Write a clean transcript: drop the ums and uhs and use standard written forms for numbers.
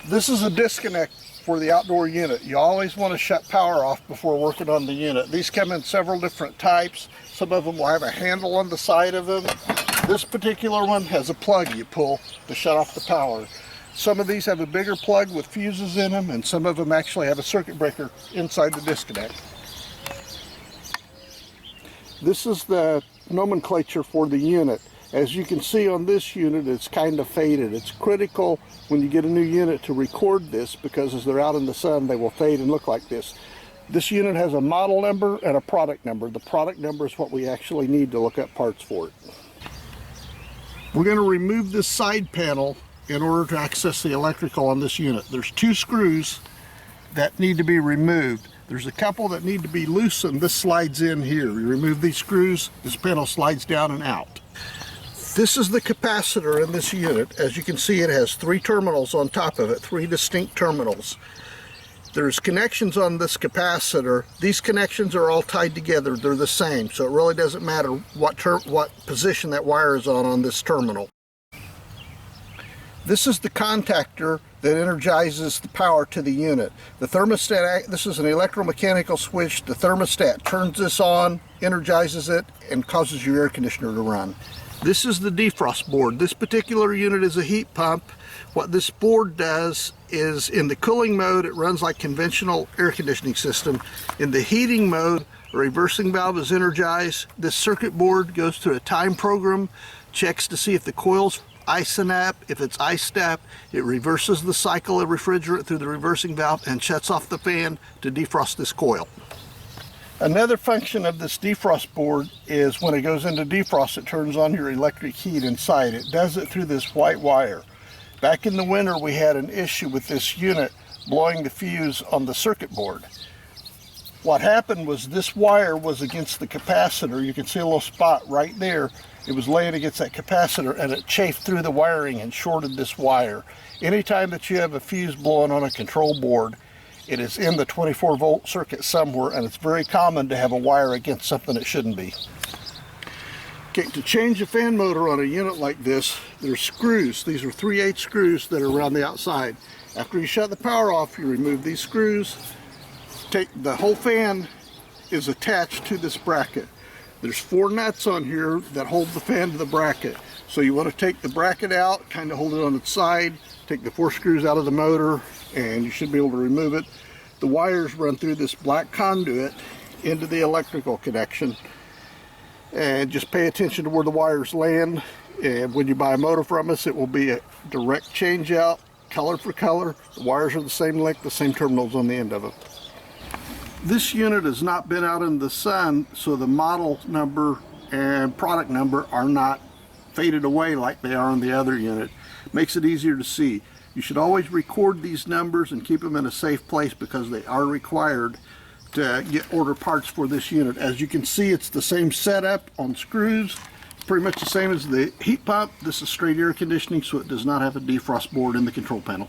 This is a disconnect for the outdoor unit. You always want to shut power off before working on the unit. These come in several different types. Some of them will have a handle on the side of them. This particular one has a plug you pull to shut off the power. Some of these have a bigger plug with fuses in them, and some of them actually have a circuit breaker inside the disconnect. This is the nomenclature for the unit. As you can see on this unit, it's kind of faded. It's critical when you get a new unit to record this, because as they're out in the sun, they will fade and look like this. This unit has a model number and a product number. The product number is what we actually need to look up parts for it. We're going to remove this side panel in order to access the electrical on this unit. There's 2 screws that need to be removed. There's a couple that need to be loosened. This slides in here. You remove these screws, this panel slides down and out. This is the capacitor in this unit. As you can see, it has 3 terminals on top of it, 3 distinct terminals. There's connections on this capacitor. These connections are all tied together. They're the same, so it really doesn't matter what position that wire is on this terminal. This is the contactor that energizes the power to the unit. The thermostat, this is an electromechanical switch. The thermostat turns this on, energizes it, and causes your air conditioner to run. This is the defrost board. This particular unit is a heat pump. What this board does is, in the cooling mode, it runs like conventional air conditioning system. In the heating mode, a reversing valve is energized. This circuit board goes through a time program, checks to see if the coil's icing up. If it's iced up, it reverses the cycle of refrigerant through the reversing valve and shuts off the fan to defrost this coil. Another function of this defrost board is when it goes into defrost, it turns on your electric heat inside. It does it through this white wire. Back in the winter, we had an issue with this unit blowing the fuse on the circuit board. What happened was this wire was against the capacitor. You can see a little spot right there. It was laying against that capacitor, and it chafed through the wiring and shorted this wire. Anytime that you have a fuse blowing on a control board, it is in the 24-volt circuit somewhere, and it's very common to have a wire against something it shouldn't be. Okay, to change a fan motor on a unit like this, there's screws. These are 3/8 screws that are around the outside. After you shut the power off, you remove these screws. The whole fan is attached to this bracket. There's 4 nuts on here that hold the fan to the bracket. So you want to take the bracket out, kind of hold it on its side, take the 4 screws out of the motor, and you should be able to remove it. The wires run through this black conduit into the electrical connection. And just pay attention to where the wires land. And when you buy a motor from us, it will be a direct change out, color for color. The wires are the same length, the same terminals on the end of it. This unit has not been out in the sun, so the model number and product number are not faded away like they are on the other unit. Makes it easier to see. You should always record these numbers and keep them in a safe place, because they are required to order parts for this unit. As you can see, it's the same setup on screws. It's pretty much the same as the heat pump. This is straight air conditioning, so it does not have a defrost board in the control panel.